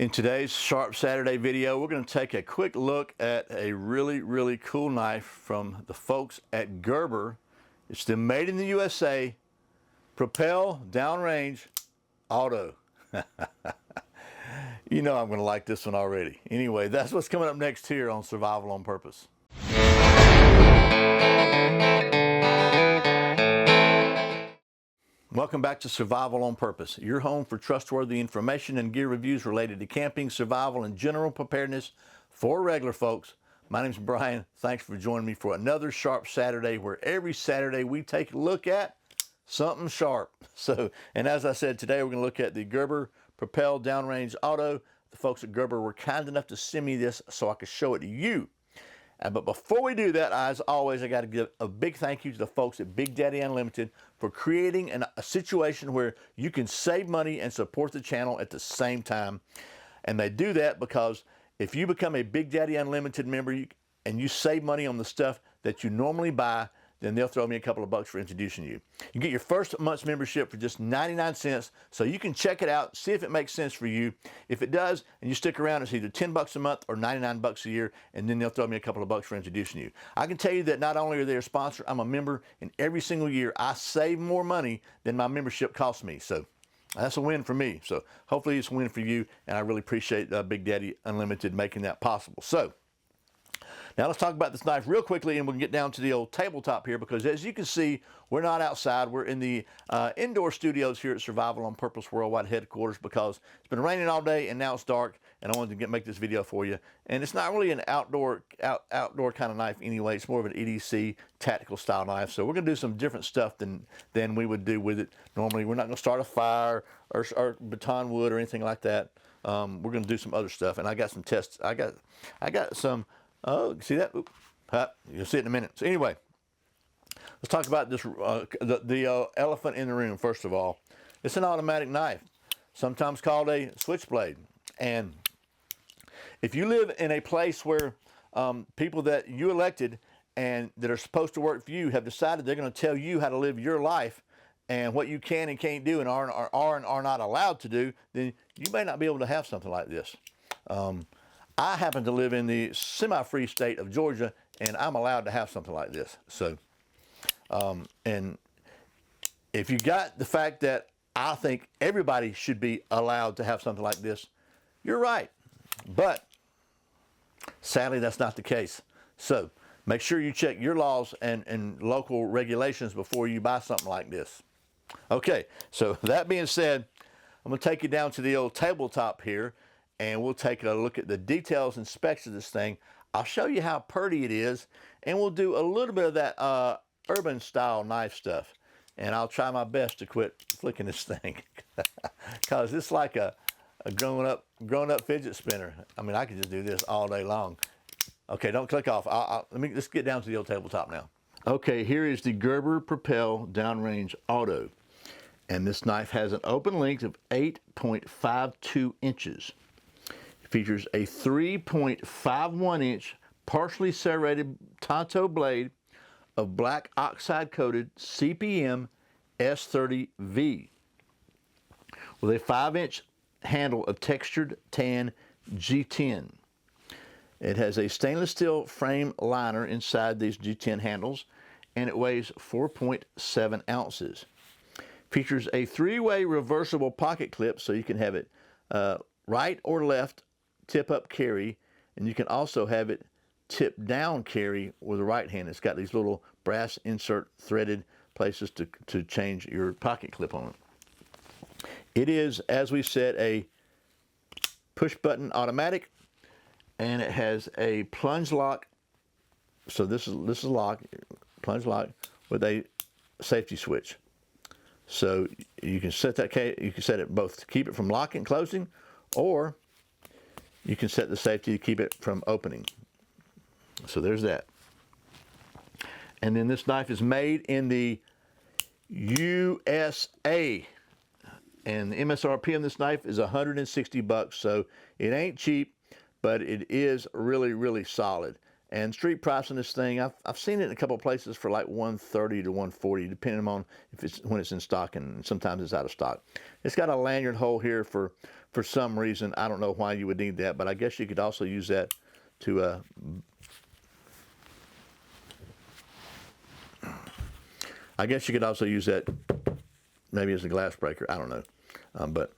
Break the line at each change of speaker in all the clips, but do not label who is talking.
In today's Sharp Saturday video, we're going to take a quick look at a really cool knife from the folks at Gerber. It's the made in the USA Propel Downrange Auto. You know I'm going to like this one already. Anyway, that's what's coming up next here on Survival on Purpose. Welcome back to Survival on Purpose, your home for trustworthy information and gear reviews related to camping, survival, and general preparedness for regular folks. My name's Brian. Thanks for joining me for another Sharp Saturday, where every Saturday we take a look at something sharp. And as I said, today we're going to look at the Gerber Propel Downrange Auto. The folks at Gerber were kind enough to send me this so I could show it to you. But before we do that, as always, I got to give a big thank you to the folks at Big Daddy Unlimited for creating a situation where you can save money and support the channel at the same time. And they do that because if you become a Big Daddy Unlimited member and you save money on the stuff that you normally buy, then they'll throw me a couple of bucks for introducing you. You get your first month's membership for just 99 cents, so you can check it out, see if it makes sense for you. If it does, and you stick around, it's either 10 bucks a month or 99 bucks a year, and then they'll throw me a couple of bucks for introducing you. I can tell you that not only are they a sponsor, I'm a member, and every single year I save more money than my membership costs me. So that's a win for me. So hopefully it's a win for you, and I really appreciate Big Daddy Unlimited making that possible. So now let's talk about this knife real quickly, and we'll get down to the old tabletop here, because as you can see, we're not outside. We're in the indoor studios here at Survival on Purpose Worldwide headquarters, because it's been raining all day and now it's dark, and I wanted to make this video for you. And it's not really an outdoor kind of knife anyway. It's more of an EDC tactical style knife. So we're going to do some different stuff than we would do with it normally. We're not going to start a fire or baton wood or anything like that. We're going to do some other stuff, and I got some tests. I got some. Oh, see that? Oop. You'll see it in a minute. So anyway, let's talk about this, the elephant in the room. First of all, it's an automatic knife, sometimes called a switchblade. And if you live in a place where people that you elected and that are supposed to work for you have decided they're going to tell you how to live your life and what you can and can't do and are not allowed to do, then you may not be able to have something like this. I happen to live in the semi-free state of Georgia, and I'm allowed to have something like this. So, and if you got the fact that I think everybody should be allowed to have something like this, you're right. But sadly, that's not the case. So make sure you check your laws and local regulations before you buy something like this. Okay, so that being said, I'm going to take you down to the old tabletop here, and we'll take a look at the details and specs of this thing. I'll show you how pretty it is, and we'll do a little bit of that urban style knife stuff. And I'll try my best to quit flicking this thing, because it's like a grown up fidget spinner. I mean, I could just do this all day long. Okay, don't click off. Let's get down to the old tabletop now. Okay, here is the Gerber Propel Downrange Auto, and this knife has an open length of 8.52 inches. Features a 3.51 inch partially serrated Tonto blade of black oxide coated CPM S30V with a 5-inch handle of textured tan G10. It has a stainless steel frame liner inside these G10 handles, and it weighs 4.7 ounces. Features a 3-way reversible pocket clip, so you can have it right or left tip-up carry, and you can also have it tip-down carry with the right hand. It's got these little brass insert threaded places to change your pocket clip on it. It is, as we said, a push-button automatic, and it has a plunge lock. So this is lock, plunge lock with a safety switch. So you can set it both to keep it from locking and closing, or you can set the safety to keep it from opening. So there's that. And then this knife is made in the USA. And the MSRP on this knife is 160 bucks. So it ain't cheap, but it is really solid. And street price on this thing, I've seen it in a couple of places for like $130 to $140, depending on when it's in stock, and sometimes it's out of stock. It's got a lanyard hole here for some reason. I don't know why you would need that, but I guess you could also use that to I guess you could also use that maybe as a glass breaker. I don't know, but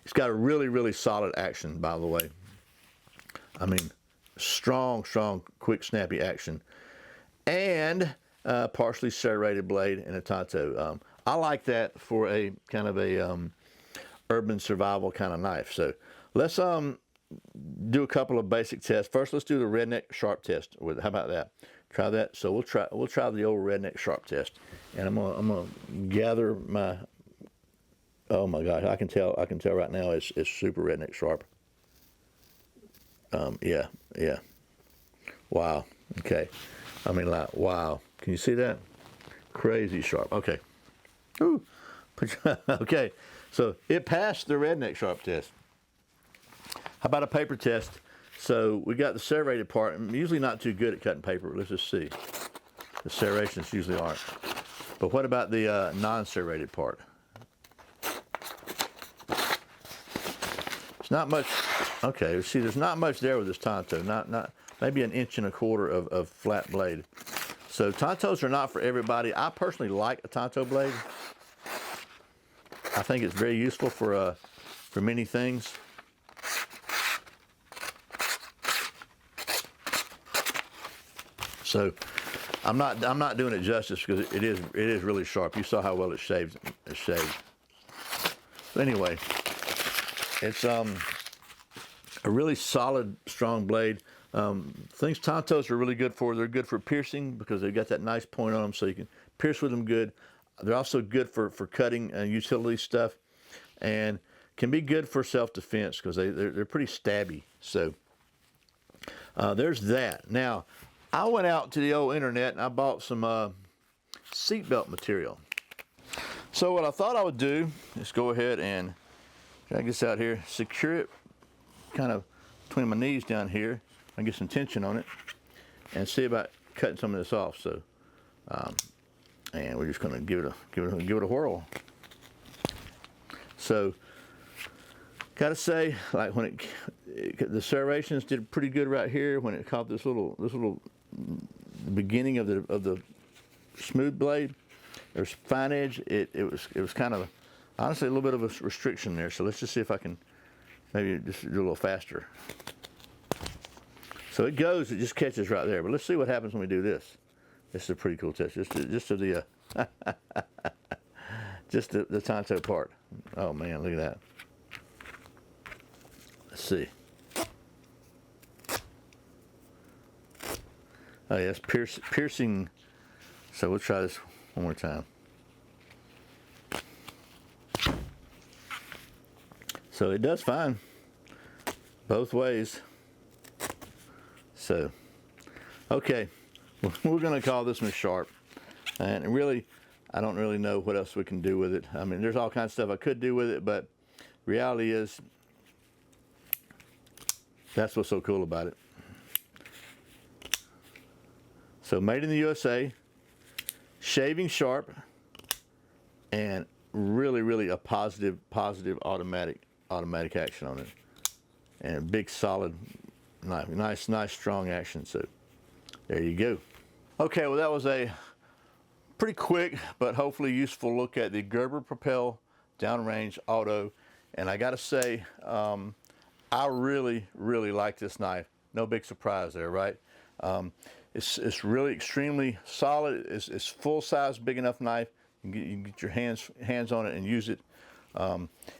it's got a really, really solid action, by the way. I mean, strong, quick, snappy action, and partially serrated blade and a Tonto. I like that for a kind of a urban survival kind of knife. So let's do a couple of basic tests. First, let's do the redneck sharp test. How about that? Try that. So we'll try the old redneck sharp test, and I'm gonna gather my. Oh my gosh, I can tell right now it's super redneck sharp. Yeah. Wow. Okay. I mean, like, wow. Can you see that? Crazy sharp. Okay. Ooh. Okay. So it passed the redneck sharp test. How about a paper test? So we got the serrated part. I'm usually not too good at cutting paper. Let's just see. The serrations usually aren't. But what about the non-serrated part? It's not much. Okay, see, there's not much there with this Tonto. Not maybe 1.25 inches of flat blade. So Tontos are not for everybody. I personally like a Tonto blade. I think it's very useful for many things. So I'm not doing it justice because it is really sharp. You saw how well it shaved. But anyway, it's a really solid, strong blade. Things Tontos are really good for. They're good for piercing because they've got that nice point on them, so you can pierce with them good. They're also good for cutting utility stuff, and can be good for self-defense because they're pretty stabby. So there's that. Now, I went out to the old internet and I bought some seatbelt material. So what I thought I would do is go ahead and drag this out here, secure it kind of between my knees down here, and get some tension on it, and see about cutting some of this off. So, and we're just going to give it a whirl. So, gotta say, like when the serrations did pretty good right here when it caught this little the beginning of the smooth blade or fine edge. It was kind of honestly a little bit of a restriction there. So let's just see if I can maybe just do a little faster. So it just catches right there. But let's see what happens when we do this. This is a pretty cool test. Just to the just the Tonto part. Oh man, look at that. Let's see. Oh yes, piercing. So we'll try this one more time. So it does fine both ways. So, okay, we're going to call this one sharp. And really, I don't really know what else we can do with it. I mean, there's all kinds of stuff I could do with it, but reality is, that's what's so cool about it. So made in the USA, shaving sharp, and really a positive automatic action on it, and a big solid knife, nice strong action. So there you go. Okay, well that was a pretty quick but hopefully useful look at the Gerber Propel Downrange Auto, and I gotta say I really like this knife. No big surprise there, right? It's really extremely solid. It's full size, big enough knife. You can get your hands on it and use it.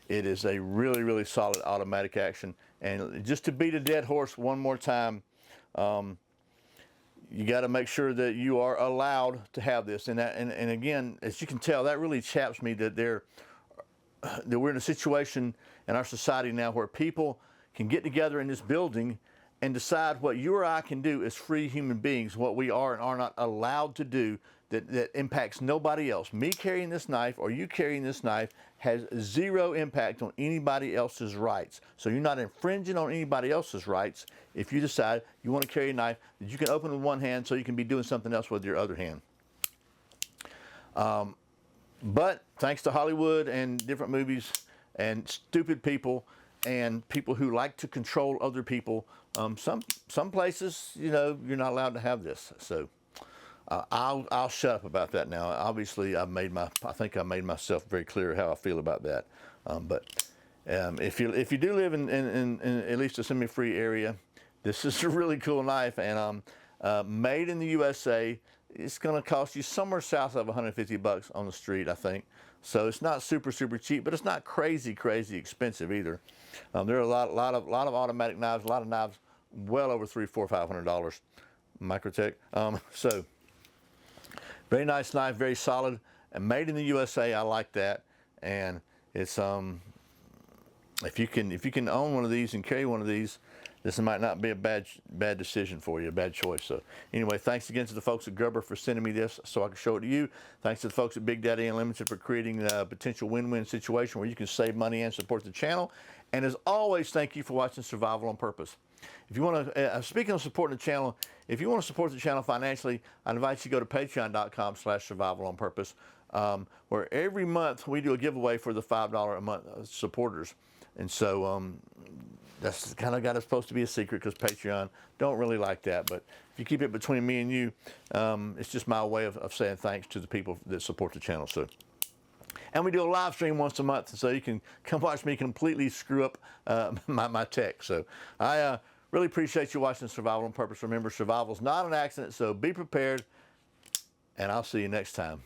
It is a really solid automatic action. And just to beat a dead horse one more time, you got to make sure that you are allowed to have this. And again, as you can tell, that really chaps me that we're in a situation in our society now where people can get together in this building and decide what you or I can do as free human beings, what we are and are not allowed to do that impacts nobody else. Me carrying this knife or you carrying this knife has zero impact on anybody else's rights. So you're not infringing on anybody else's rights if you decide you want to carry a knife that you can open with one hand so you can be doing something else with your other hand. But thanks to Hollywood and different movies and stupid people and people who like to control other people, some places, you know, you're not allowed to have this. So I'll shut up about that now. Obviously, I think I made myself very clear how I feel about that. If you do live in at least a semi-free area, this is a really cool knife, and made in the USA. It's going to cost you somewhere south of 150 bucks on the street, I think. So it's not super cheap, but it's not crazy expensive either. There are a lot of automatic knives, a lot of knives well over $300, $400, $500 Microtech. So very nice knife, very solid, and made in the USA. I like that, and it's if you can own one of these and carry one of these, this might not be a bad decision for you, a bad choice. So anyway, thanks again to the folks at Gerber for sending me this so I can show it to you. Thanks to the folks at Big Daddy Unlimited for creating a potential win-win situation where you can save money and support the channel. And as always, thank you for watching Survival on Purpose. If you want to, speaking of supporting the channel, if you want to support the channel financially, I invite you to go to patreon.com/survivalonpurpose, where every month we do a giveaway for the $5 a month supporters. And so that's kind of supposed to be a secret because Patreon don't really like that. But if you keep it between me and you, it's just my way of saying thanks to the people that support the channel. So, and we do a live stream once a month, so you can come watch me completely screw up my tech. So I really appreciate you watching Survival on Purpose. Remember, survival is not an accident, so be prepared, and I'll see you next time.